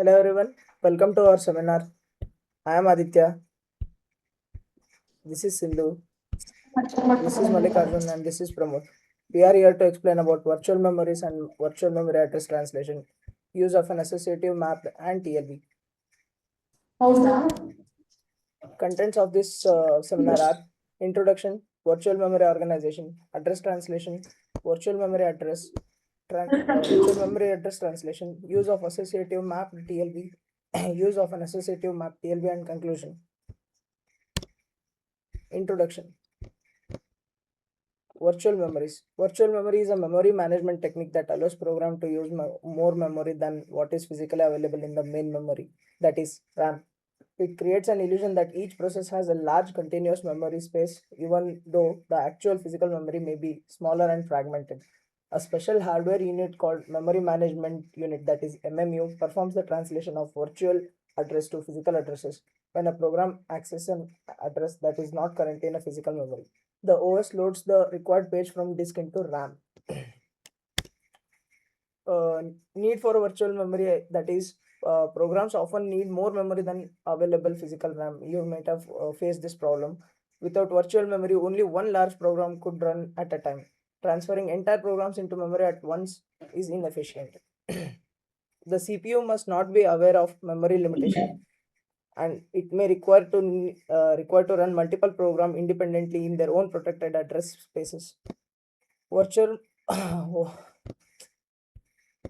Hello everyone, welcome to our seminar. I am Aditya. This is Sindhu. This is Mallikarjun and this is Pramod. We are here to explain about virtual memories and virtual memory address translation, use of an associative map and TLB. Contents of this seminar are introduction, virtual memory organization, address translation, virtual memory address, virtual memory address translation, use of associative map TLB, use of an associative map TLB and conclusion. Introduction. Virtual memories. Virtual memory is a memory management technique that allows program to use more memory than what is physically available in the main memory, that is RAM. It creates an illusion that each process has a large continuous memory space, even though the actual physical memory may be smaller and fragmented. A special hardware unit called Memory Management Unit, that is MMU, performs the translation of virtual address to physical addresses when a program accesses an address that is not currently in a physical memory. The OS loads the required page from disk into RAM. Need for virtual memory, that is, programs often need more memory than available physical RAM. You might have faced this problem. Without virtual memory, only one large program could run at a time. Transferring entire programs into memory at once is inefficient. The CPU must not be aware of memory limitation, and it may require to run multiple programs independently in their own protected address spaces. Virtual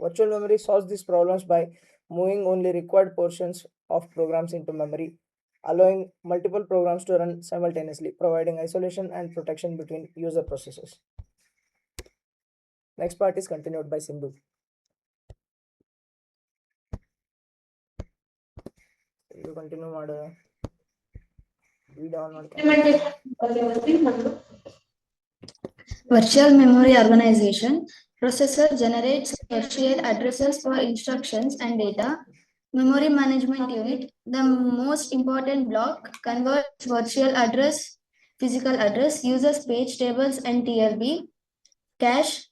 Virtual memory solves these problems by moving only required portions of programs into memory, allowing multiple programs to run simultaneously, providing isolation and protection between user processes. Next part is continued by Sindhu. You continue ಮಾಡು. Video on Virtual memory organization. Processor generates virtual addresses for instructions and data. Memory management unit. The most important block converts virtual address, physical address, uses page tables and TLB. Cache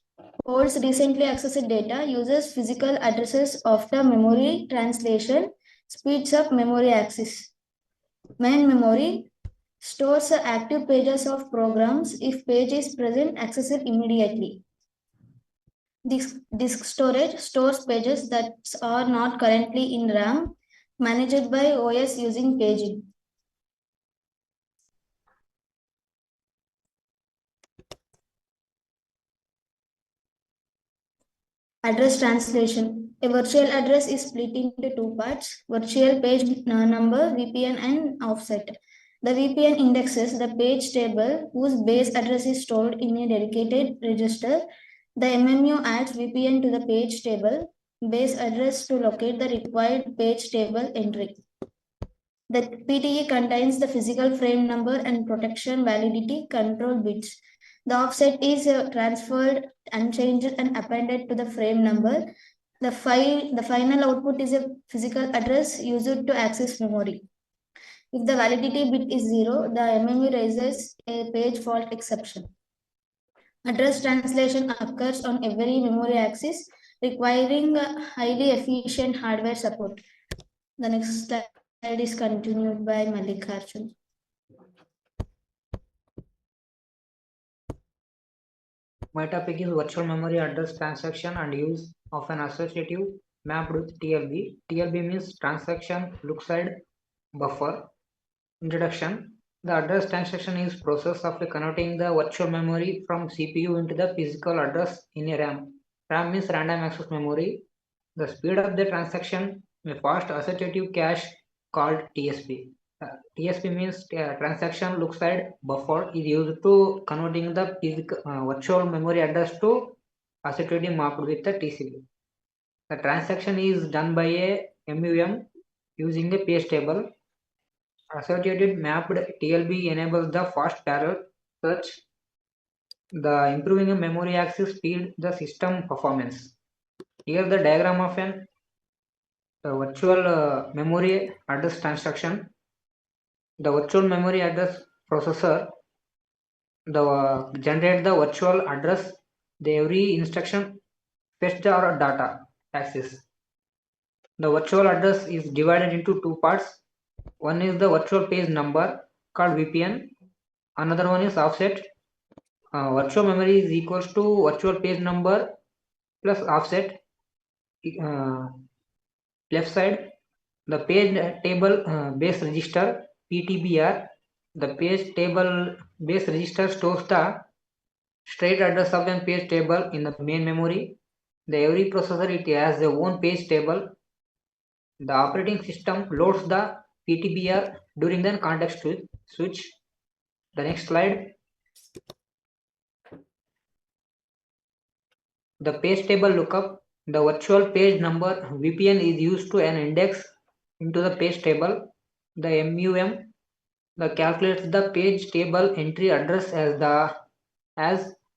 holds recently accessed data, uses physical addresses after memory translation, speeds up memory access. Main memory stores active pages of programs. If page is present, access it immediately. Disk storage stores pages that are not currently in RAM, managed by OS using paging. Address translation. A virtual address is split into two parts: virtual page number, VPN, and offset. The VPN indexes the page table whose base address is stored in a dedicated register. The MMU adds VPN to the page table base address to locate the required page table entry. The PTE contains the physical frame number and protection validity control bits. The offset is transferred unchanged and appended to the frame number. The final output is a physical address used to access memory. If the validity bit is 0, the MMU raises a page fault exception. Address translation occurs on every memory access, requiring highly efficient hardware support. The next slide is continued by Mallikarjun. My topic is virtual memory address transaction and use of an associative mapped with TLB. TLB means transaction look-side buffer. Introduction. The address transaction is process of converting the virtual memory from CPU into the physical address in a RAM. RAM means random access memory. The speed of the transaction a fast associative cache called TSP. TSP means transaction look-side buffer is used to converting the virtual memory address to associative mapped with the TCP. The transaction is done by a MUM using a page table. Associated mapped TLB enables the fast parallel search, the improving memory access speed, the system performance. Here the diagram of an virtual memory address transaction. The virtual memory address processor generate the virtual address. The every instruction fetch the data access. The virtual address is divided into two parts. One is the virtual page number called VPN. Another one is offset. Virtual memory is equals to virtual page number plus offset. Left side, the page table base register PTBR. The page table base register stores the straight address of the page table in the main memory. Every processor it has their own page table. The operating system loads the PTBR during the context switch. The next slide. The page table lookup. The virtual page number VPN is used to an index into the page table. The MUM calculates the page table entry address as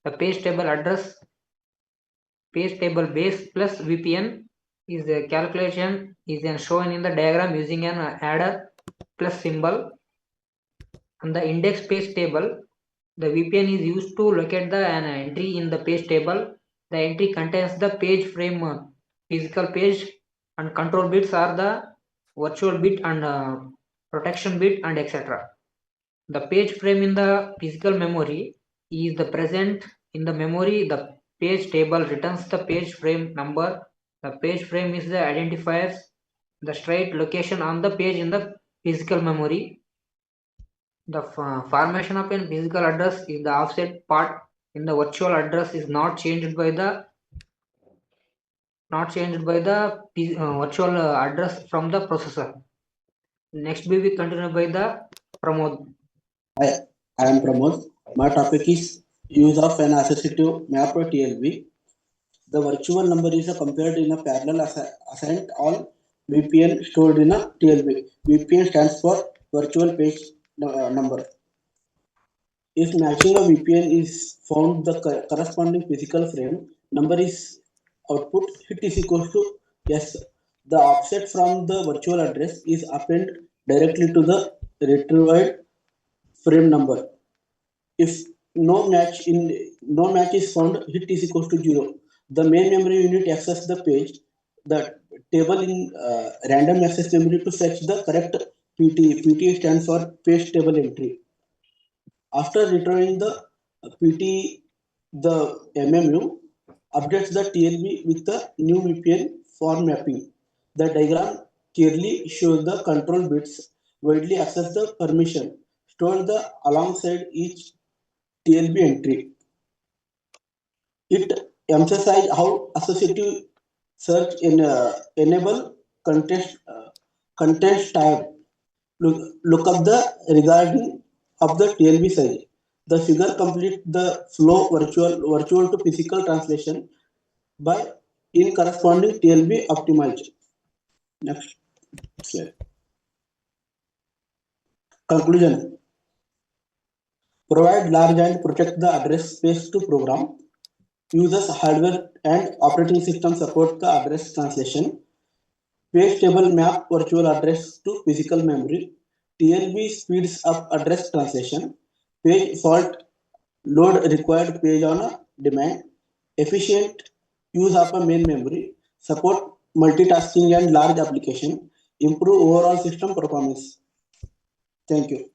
the page table address. Page table base plus VPN is the calculation is then shown in the diagram using an adder plus symbol. On the index page table, the VPN is used to locate an entry in the page table. The entry contains the page frame physical page, and control bits are the virtual bit and protection bit and etc. The page frame in the physical memory is the present in the memory. The page table returns the page frame number. The page frame is the identifiers the straight location on the page in the physical memory. The formation of a physical address is the offset part in the virtual address is not changed by the virtual address from the processor. Next we will continue by the Pramod. I am Pramod. My topic is use of an associative map or TLB. The virtual number is compared in a parallel assigned all VPN stored in a TLB. VPN stands for virtual page number. If matching a VPN is found, the corresponding physical frame number is output. Hit is equals to yes. The offset from the virtual address is appended directly to the retrieved frame number. If no match is found, hit is equals to 0. The main memory unit access the page, the table in random access memory to fetch the correct PT. PT stands for page table entry. After returning the PT, the MMU updates the TLB with the new VPN for mapping. The diagram clearly shows the control bits widely access the permission stored alongside each TLB entry. It emphasizes how associative search enable context tab. Look up the regarding of the TLB size. The figure complete the flow virtual to physical translation by in corresponding TLB optimized. Next slide. Conclusion. Provide large and protect the address space to program. Users, hardware and operating system support the address translation. Page table map virtual address to physical memory. TLB speeds up address translation. Page fault load required page on a demand. Efficient use of a main memory. Support multitasking and large application. Improve overall system performance. Thank you.